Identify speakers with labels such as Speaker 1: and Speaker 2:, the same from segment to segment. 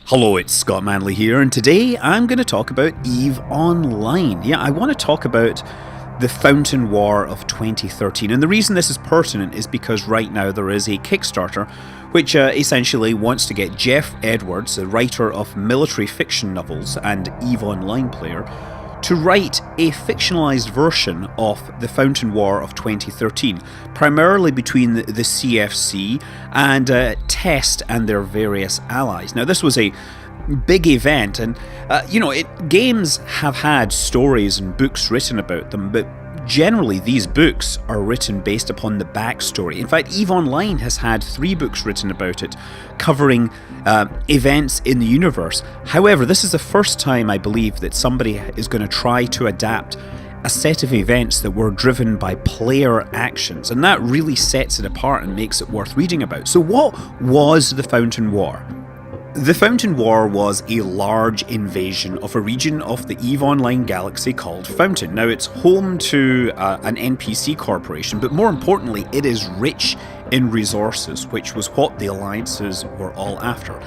Speaker 1: Hello, it's Scott Manley here, and today I'm going to talk about EVE Online. Yeah, I want to talk about the Fountain War of 2013, and the reason this is pertinent is because right now there is a Kickstarter which essentially wants to get Jeff Edwards, a writer of military fiction novels and EVE Online player, to write a fictionalized version of the Fountain War of 2013, primarily between the CFC and Test and their various allies. Now, this was a big event, and games have had stories and books written about them, but generally these books are written based upon the backstory. In fact, EVE Online has had 3 books written about it, covering events in the universe. However, this is the first time, I believe, that somebody is going to try to adapt a set of events that were driven by player actions, and that really sets it apart and makes it worth reading about. So what was the Fountain War? The Fountain War was a large invasion of a region of the EVE Online galaxy called Fountain. Now, it's home to an NPC corporation, but more importantly, it is rich in resources, which was what the alliances were all after.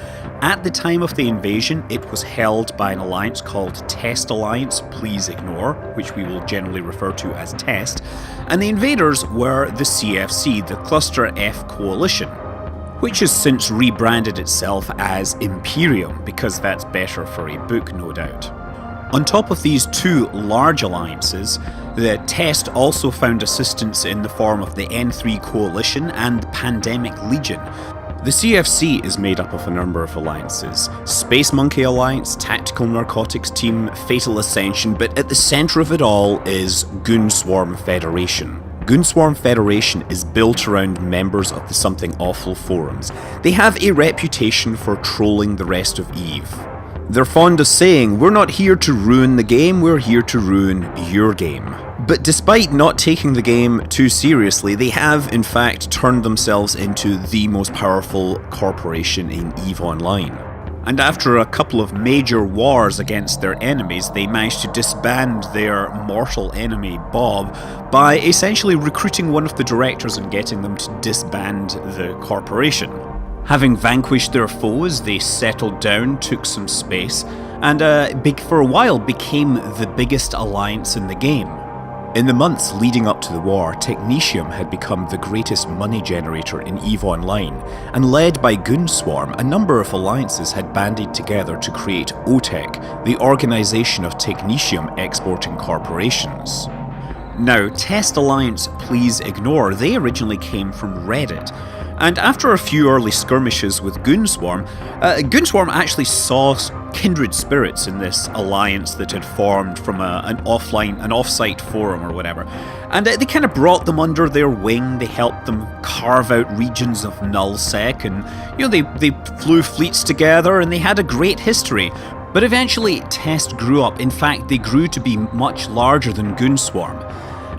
Speaker 1: At the time of the invasion, it was held by an alliance called Test Alliance, please ignore, which we will generally refer to as Test, and the invaders were the CFC, the Cluster F Coalition, which has since rebranded itself as Imperium, because that's better for a book, no doubt. On top of these 2 large alliances, the Test also found assistance in the form of the N3 Coalition and the Pandemic Legion. The CFC is made up of a number of alliances: Space Monkey Alliance, Tactical Narcotics Team, Fatal Ascension, but at the centre of it all is Goonswarm Federation. Goonswarm Federation is built around members of the Something Awful forums. They have a reputation for trolling the rest of EVE. They're fond of saying, "We're not here to ruin the game, we're here to ruin your game." But despite not taking the game too seriously, they have in fact turned themselves into the most powerful corporation in EVE Online. And after a couple of major wars against their enemies, they managed to disband their mortal enemy, Bob, by essentially recruiting one of the directors and getting them to disband the corporation. Having vanquished their foes, they settled down, took some space, and for a while became the biggest alliance in the game. In the months leading up to the war, Technetium had become the greatest money generator in EVE Online, and led by Goonswarm, a number of alliances had banded together to create OTEC, the organisation of Technetium exporting corporations. Now, Test Alliance, please ignore, they originally came from Reddit. And after a few early skirmishes with Goonswarm, Goonswarm actually saw kindred spirits in this alliance that had formed from an off-site forum or whatever. And they kind of brought them under their wing. They helped them carve out regions of nullsec, and they flew fleets together, and they had a great history. But eventually, Test grew up. In fact, they grew to be much larger than Goonswarm.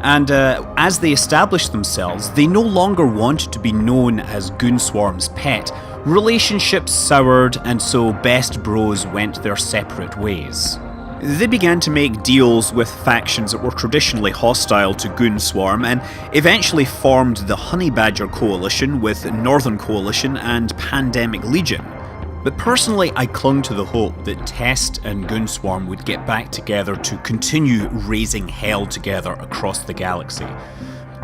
Speaker 1: And as they established themselves, they no longer wanted to be known as Goonswarm's pet. Relationships soured, and so best bros went their separate ways. They began to make deals with factions that were traditionally hostile to Goonswarm, and eventually formed the Honey Badger Coalition with Northern Coalition and Pandemic Legion. But personally, I clung to the hope that Test and Goonswarm would get back together to continue raising hell together across the galaxy.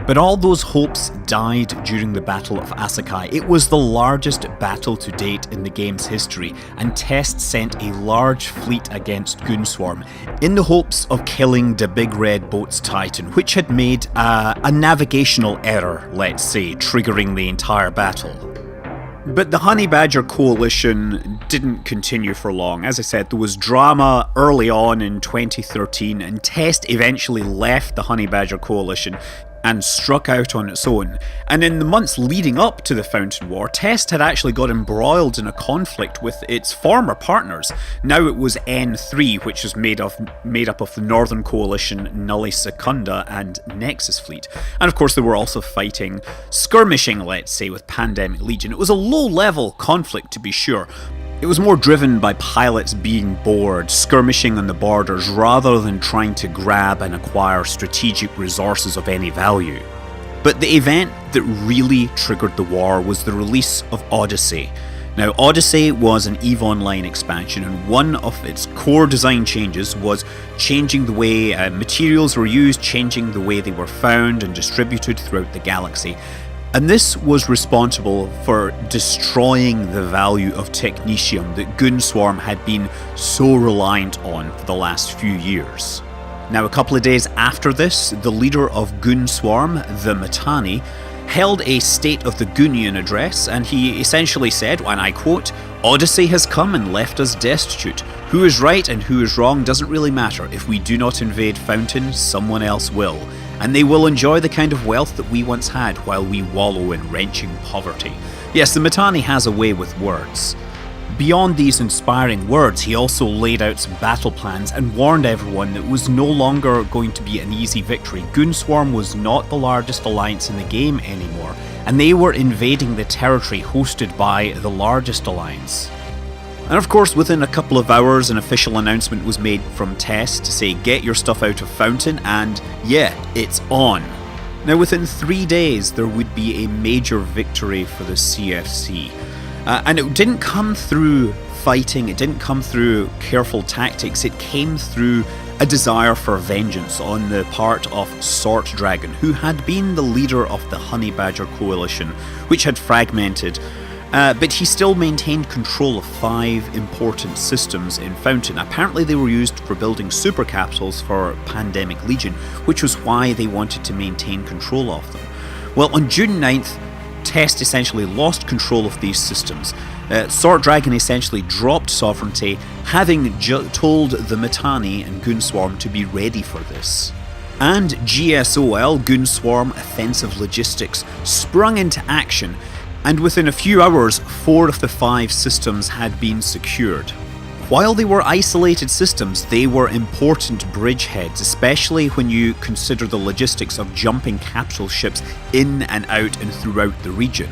Speaker 1: But all those hopes died during the Battle of Asakai. It was the largest battle to date in the game's history, and Test sent a large fleet against Goonswarm in the hopes of killing the Big Red Boat's Titan, which had made a navigational error, let's say, triggering the entire battle. But the Honey Badger Coalition didn't continue for long. As I said, there was drama early on in 2013, and Test eventually left the Honey Badger Coalition and struck out on its own. And in the months leading up to the Fountain War, Test had actually got embroiled in a conflict with its former partners. Now it was N3, which was made up of the Northern Coalition, Nulli Secunda, and Nexus Fleet. And of course they were also fighting, skirmishing, let's say, with Pandemic Legion. It was a low-level conflict, to be sure. It was more driven by pilots being bored, skirmishing on the borders, rather than trying to grab and acquire strategic resources of any value. But the event that really triggered the war was the release of Odyssey. Now, Odyssey was an EVE Online expansion, and one of its core design changes was changing the way materials were used, changing the way they were found and distributed throughout the galaxy. And this was responsible for destroying the value of technetium that Goonswarm had been so reliant on for the last few years. Now, a couple of days after this, the leader of Goonswarm, the Mittani, held a State of the Goonian address, and he essentially said, and I quote, "Odyssey has come and left us destitute. Who is right and who is wrong doesn't really matter. If we do not invade Fountain, someone else will. And they will enjoy the kind of wealth that we once had while we wallow in wrenching poverty." Yes, the Mittani has a way with words. Beyond these inspiring words, he also laid out some battle plans and warned everyone that it was no longer going to be an easy victory. Goonswarm was not the largest alliance in the game anymore, and they were invading the territory hosted by the largest alliance. And of course, within a couple of hours, an official announcement was made from Test to say, "Get your stuff out of Fountain," and yeah, it's on. Now, within 3 days, there would be a major victory for the CFC. And it didn't come through fighting, it didn't come through careful tactics, it came through a desire for vengeance on the part of Sort Dragon, who had been the leader of the Honey Badger Coalition, which had fragmented. But he still maintained control of 5 important systems in Fountain. Apparently they were used for building super capitals for Pandemic Legion, which was why they wanted to maintain control of them. Well, on June 9th, Test essentially lost control of these systems. Sort Dragon essentially dropped sovereignty, having told the Mittani and Goonswarm to be ready for this. And GSOL, Goonswarm Offensive Logistics, sprung into action, and within a few hours, 4 of the 5 systems had been secured. While they were isolated systems, they were important bridgeheads, especially when you consider the logistics of jumping capital ships in and out and throughout the region.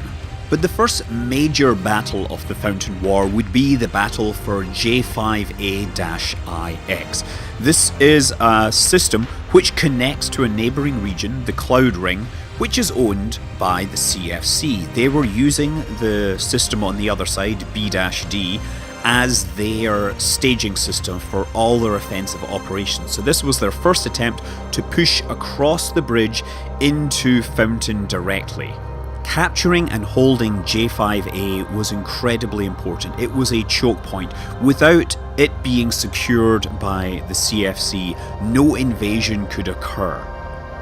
Speaker 1: But the first major battle of the Fountain War would be the battle for J5A-IX. This is a system which connects to a neighbouring region, the Cloud Ring, which is owned by the CFC. They were using the system on the other side, B-D, as their staging system for all their offensive operations. So this was their first attempt to push across the bridge into Fountain directly. Capturing and holding J5A was incredibly important. It was a choke point. Without it being secured by the CFC, no invasion could occur.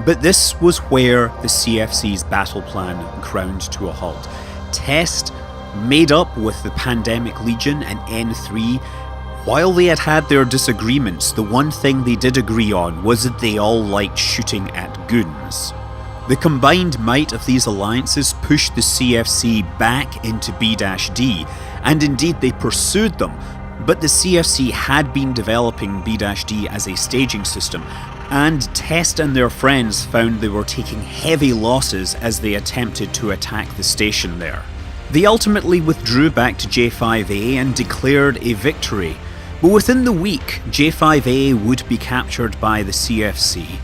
Speaker 1: But this was where the CFC's battle plan ground to a halt. Test, made up with the Pandemic Legion and N3, while they had had their disagreements, the one thing they did agree on was that they all liked shooting at goons. The combined might of these alliances pushed the CFC back into B-D, and indeed they pursued them, but the CFC had been developing B-D as a staging system, and Test and their friends found they were taking heavy losses as they attempted to attack the station there. They ultimately withdrew back to J5A and declared a victory, but within the week, J5A would be captured by the CFC.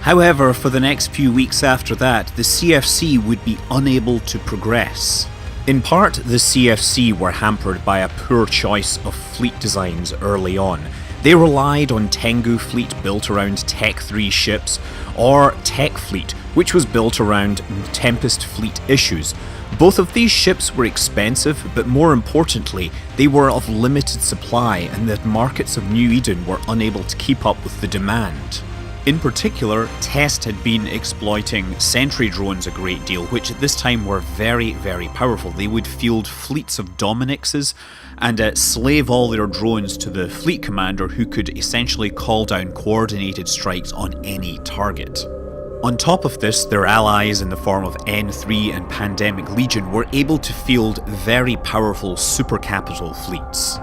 Speaker 1: However, for the next few weeks after that, the CFC would be unable to progress. In part, the CFC were hampered by a poor choice of fleet designs early on. They relied on Tengu Fleet built around Tech 3 ships, or Tech Fleet, which was built around Tempest Fleet issues. Both of these ships were expensive, but more importantly, they were of limited supply, and the markets of New Eden were unable to keep up with the demand. In particular, Test had been exploiting sentry drones a great deal, which at this time were very, very powerful. They would field fleets of Dominixes and slave all their drones to the fleet commander, who could essentially call down coordinated strikes on any target. On top of this, their allies in the form of N3 and Pandemic Legion were able to field very powerful super capital fleets.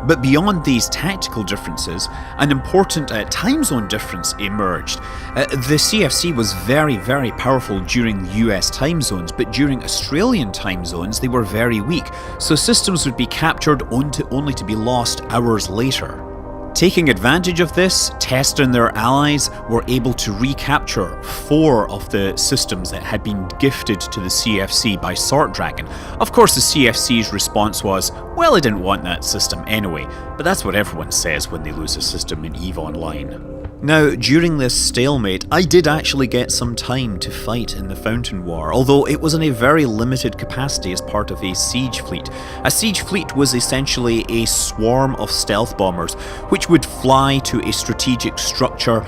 Speaker 1: But beyond these tactical differences, an important time zone difference emerged. The CFC was very, very powerful during US time zones, but during Australian time zones they were very weak, so systems would be captured only to be lost hours later. Taking advantage of this, Test and their allies were able to recapture 4 of the systems that had been gifted to the CFC by Sort Dragon. Of course, the CFC's response was, well, I didn't want that system anyway, but that's what everyone says when they lose a system in EVE Online. Now, during this stalemate, I did actually get some time to fight in the Fountain War, although it was in a very limited capacity as part of a siege fleet. A siege fleet was essentially a swarm of stealth bombers, which would fly to a strategic structure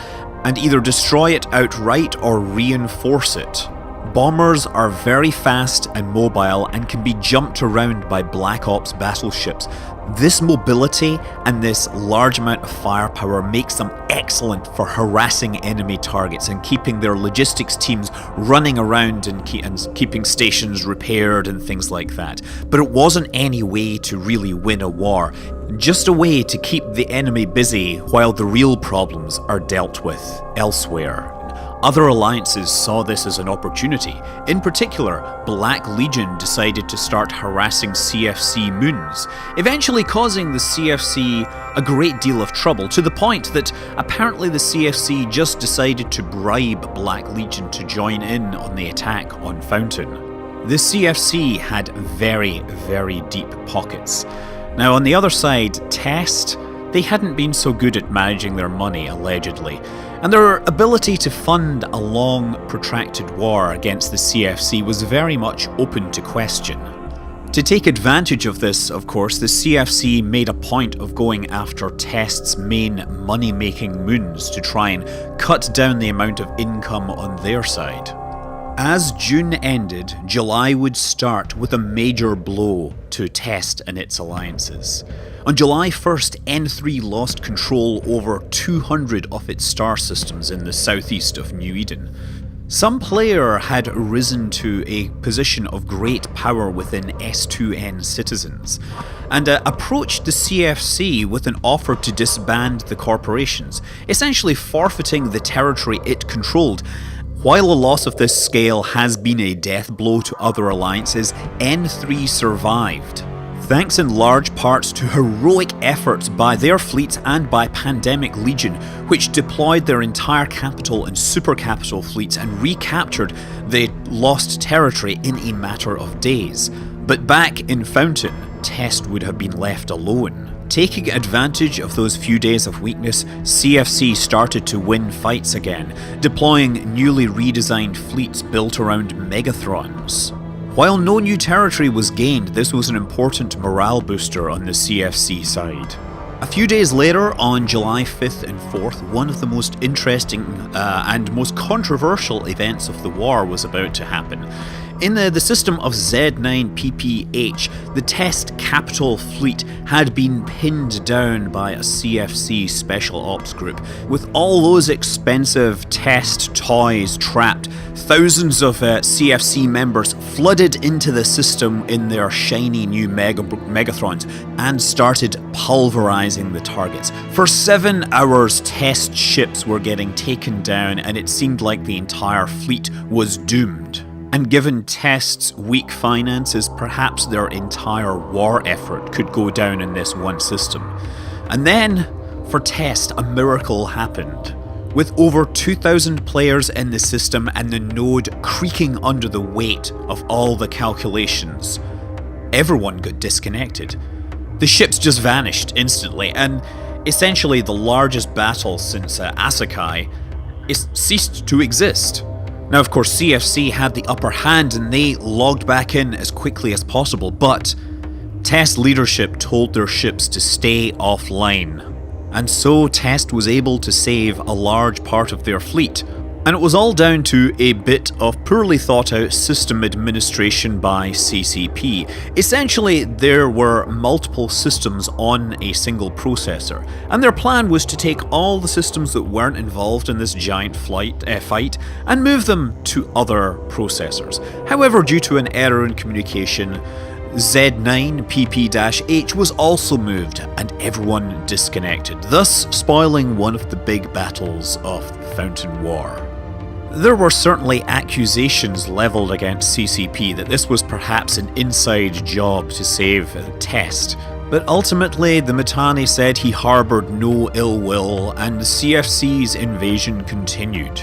Speaker 1: and either destroy it outright or reinforce it. Bombers are very fast and mobile and can be jumped around by Black Ops battleships. This mobility and this large amount of firepower makes them excellent for harassing enemy targets and keeping their logistics teams running around and keeping stations repaired and things like that. But it wasn't any way to really win a war, just a way to keep the enemy busy while the real problems are dealt with elsewhere. Other alliances saw this as an opportunity. In particular, Black Legion decided to start harassing CFC moons, eventually causing the CFC a great deal of trouble, to the point that apparently the CFC just decided to bribe Black Legion to join in on the attack on Fountain. The CFC had very, very deep pockets. Now on the other side, Test, they hadn't been so good at managing their money, allegedly, and their ability to fund a long, protracted war against the CFC was very much open to question. To take advantage of this, of course, the CFC made a point of going after Test's main money-making moons to try and cut down the amount of income on their side. As June ended, July would start with a major blow to Test and its alliances. On July 1st, N3 lost control over 200 of its star systems in the southeast of New Eden. Some player had risen to a position of great power within S2N citizens, and approached the CFC with an offer to disband the corporations, essentially forfeiting the territory it controlled. While a loss of this scale has been a death blow to other alliances, N3 survived, thanks in large parts to heroic efforts by their fleets and by Pandemic Legion, which deployed their entire capital and super capital fleets and recaptured the lost territory in a matter of days. But back in Fountain, Test would have been left alone. Taking advantage of those few days of weakness, CFC started to win fights again, deploying newly redesigned fleets built around Megathrons. While no new territory was gained, this was an important morale booster on the CFC side. A few days later, on July 5th and 4th, one of the most interesting and most controversial events of the war was about to happen. In the system of Z9PPH, the Test Capital Fleet had been pinned down by a CFC Special Ops group. With all those expensive Test toys trapped, thousands of CFC members flooded into the system in their shiny new Megathrons and started pulverizing the targets. For 7 hours, Test ships were getting taken down, and it seemed like the entire fleet was doomed. And given Test's weak finances, perhaps their entire war effort could go down in this one system. And then, for Test, a miracle happened. With over 2,000 players in the system and the node creaking under the weight of all the calculations, everyone got disconnected. The ships just vanished instantly, and essentially the largest battle since Asakai ceased to exist. Now, of course, CFC had the upper hand and they logged back in as quickly as possible, but Test leadership told their ships to stay offline. And so Test was able to save a large part of their fleet. And it was all down to a bit of poorly thought out system administration by CCP. Essentially, there were multiple systems on a single processor, and their plan was to take all the systems that weren't involved in this giant fight and move them to other processors. However, due to an error in communication, Z9PP-H was also moved and everyone disconnected, thus spoiling one of the big battles of the Fountain War. There were certainly accusations levelled against CCP that this was perhaps an inside job to save Test. But ultimately, the Mittani said he harboured no ill will, and the CFC's invasion continued.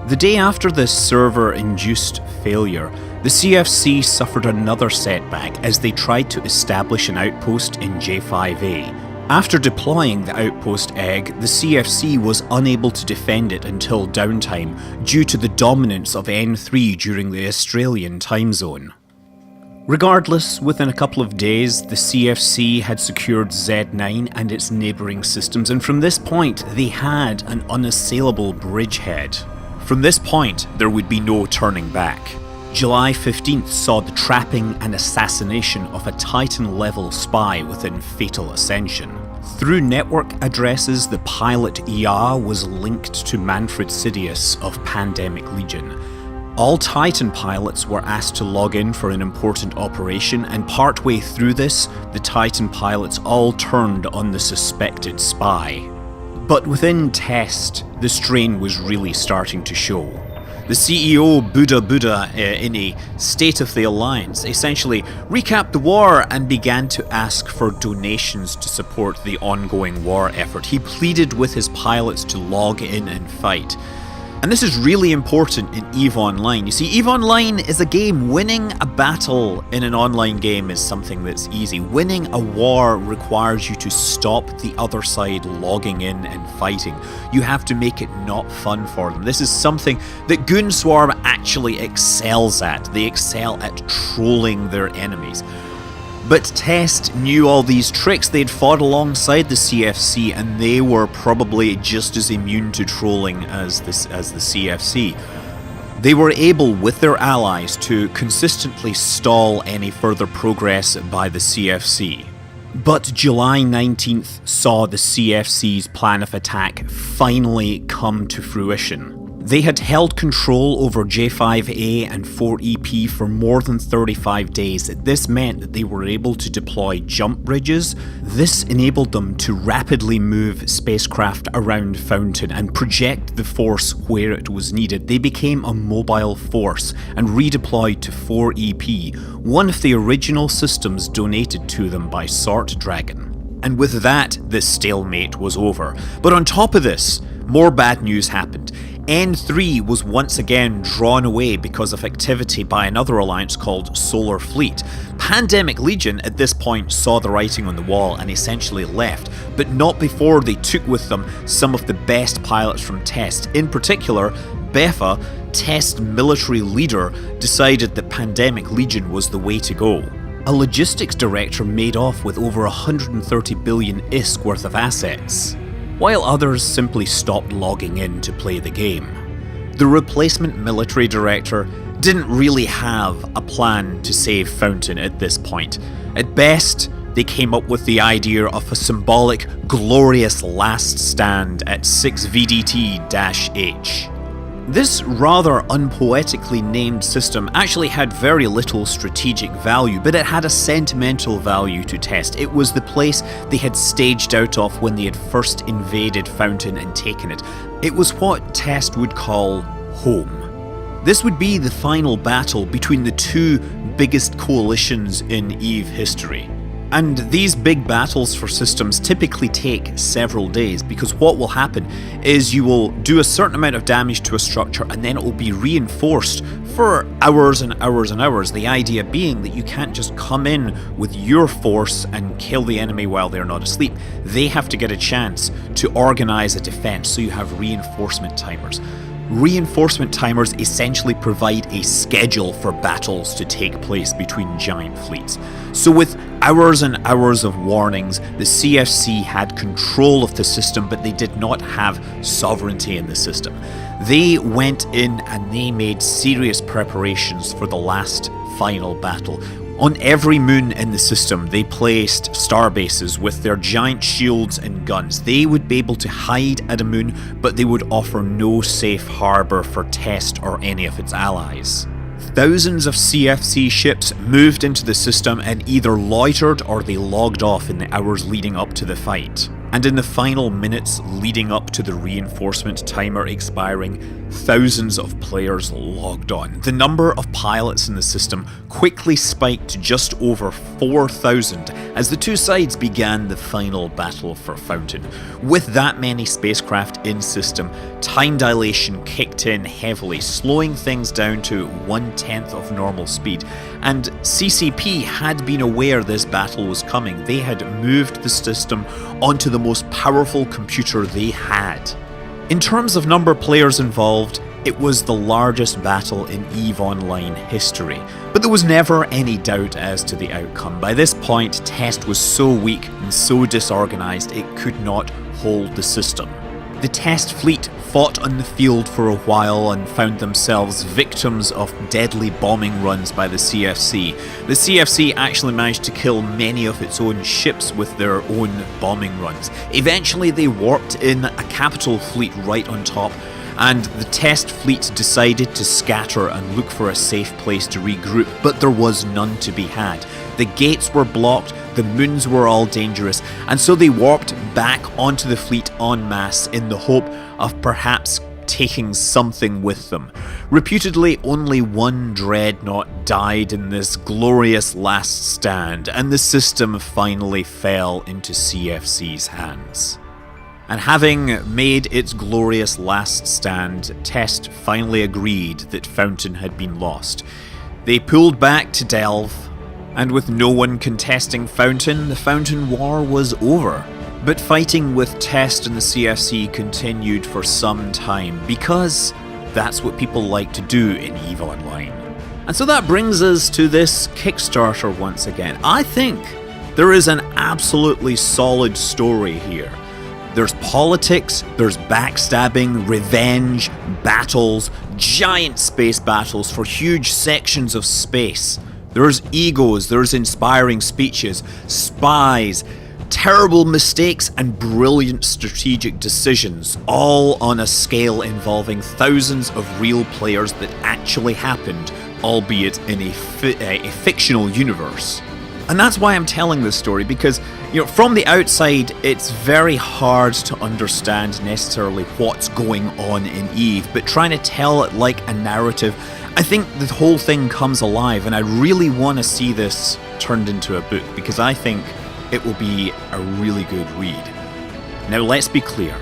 Speaker 1: The day after this server-induced failure, the CFC suffered another setback as they tried to establish an outpost in J5A. After deploying the outpost egg, the CFC was unable to defend it until downtime due to the dominance of N3 during the Australian time zone. Regardless, within a couple of days, the CFC had secured Z9 and its neighbouring systems, and from this point, they had an unassailable bridgehead. From this point, there would be no turning back. July 15th saw the trapping and assassination of a Titan-level spy within Fatal Ascension. Through network addresses, the pilot IA was linked to Manfred Sidious of Pandemic Legion. All Titan pilots were asked to log in for an important operation, and partway through this, the Titan pilots all turned on the suspected spy. But within test, the strain was really starting to show. The CEO, Buddha, in a State of the Alliance, essentially recapped the war and began to ask for donations to support the ongoing war effort. He pleaded with his pilots to log in and fight. And this is really important in EVE Online. You see, EVE Online is a game. Winning a battle in an online game is something that's easy. Winning a war requires you to stop the other side logging in and fighting. You have to make it not fun for them. This is something that Goonswarm actually excels at. They excel at trolling their enemies. But Test knew all these tricks. They'd fought alongside the CFC, and they were probably just as immune to trolling as the CFC. They were able, with their allies, to consistently stall any further progress by the CFC. But July 19th saw the CFC's plan of attack finally come to fruition. They had held control over J5A and 4EP for more than 35 days. This meant that they were able to deploy jump bridges. This enabled them to rapidly move spacecraft around Fountain and project the force where it was needed. They became a mobile force and redeployed to 4EP, one of the original systems donated to them by Sort Dragon. And with that, the stalemate was over. But on top of this, more bad news happened. N3 was once again drawn away because of activity by another alliance called Solar Fleet. Pandemic Legion at this point saw the writing on the wall and essentially left, but not before they took with them some of the best pilots from Test. In particular, Beffa, Test military leader, decided that Pandemic Legion was the way to go. A logistics director made off with over 130 billion ISK worth of assets, while others simply stopped logging in to play the game. The replacement military director didn't really have a plan to save Fountain at this point. At best, they came up with the idea of a symbolic, glorious last stand at 6 VDT-H. This rather unpoetically named system actually had very little strategic value, but it had a sentimental value to Test. It was the place they had staged out of when they had first invaded Fountain and taken it. It was what Test would call home. This would be the final battle between the two biggest coalitions in EVE history. And these big battles for systems typically take several days, because what will happen is you will do a certain amount of damage to a structure and then it will be reinforced for hours and hours and hours. The idea being that you can't just come in with your force and kill the enemy while they're not asleep. They have to get a chance to organize a defense, so you have reinforcement timers. Reinforcement timers essentially provide a schedule for battles to take place between giant fleets. So with hours and hours of warnings, the CFC had control of the system, but they did not have sovereignty in the system. They went in and they made serious preparations for the last final battle. On every moon in the system, they placed starbases with their giant shields and guns. They would be able to hide at a moon, but they would offer no safe harbour for Test or any of its allies. Thousands of CFC ships moved into the system and either loitered or they logged off in the hours leading up to the fight. And in the final minutes leading up to the reinforcement timer expiring, thousands of players logged on. The number of pilots in the system quickly spiked to just over 4,000, as the two sides began the final battle for Fountain. With that many spacecraft in system, time dilation kicked in heavily, slowing things down to 1/10 of normal speed, and CCP had been aware this battle was coming. They had moved the system onto the most powerful computer they had. In terms of number of players involved, it was the largest battle in EVE Online history, but there was never any doubt as to the outcome. By this point, Test was so weak and so disorganized it could not hold the system. The Test fleet fought on the field for a while and found themselves victims of deadly bombing runs by the CFC. The CFC actually managed to kill many of its own ships with their own bombing runs. Eventually they warped in a capital fleet right on top, and the Test fleet decided to scatter and look for a safe place to regroup, but there was none to be had. The gates were blocked, the moons were all dangerous, and so they warped back onto the fleet en masse in the hope of perhaps taking something with them. Reputedly, only one dreadnought died in this glorious last stand, and the system finally fell into CFC's hands. And having made its glorious last stand, Test finally agreed that Fountain had been lost. They pulled back to Delve, and with no one contesting Fountain, the Fountain War was over. But fighting with Test and the CFC continued for some time, because that's what people like to do in EVE Online. And so that brings us to this Kickstarter once again. I think there is an absolutely solid story here. There's politics, there's backstabbing, revenge, battles, giant space battles for huge sections of space. There's egos, there's inspiring speeches, spies, terrible mistakes and brilliant strategic decisions, all on a scale involving thousands of real players that actually happened, albeit in a fictional universe. And that's why I'm telling this story, because from the outside, it's very hard to understand necessarily what's going on in EVE, but trying to tell it like a narrative, I think the whole thing comes alive, and I really want to see this turned into a book, because I think it will be a really good read. Now let's be clear,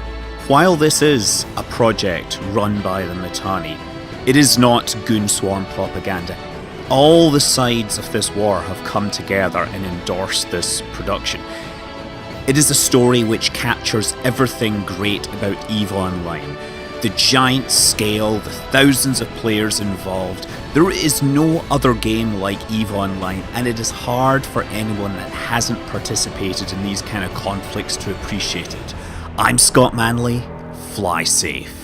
Speaker 1: while this is a project run by the Mittani, it is not Goon Swarm propaganda. All the sides of this war have come together and endorsed this production. It is a story which captures everything great about EVE Online. The giant scale, the thousands of players involved. There is no other game like EVE Online, and it is hard for anyone that hasn't participated in these kind of conflicts to appreciate it. I'm Scott Manley, fly safe.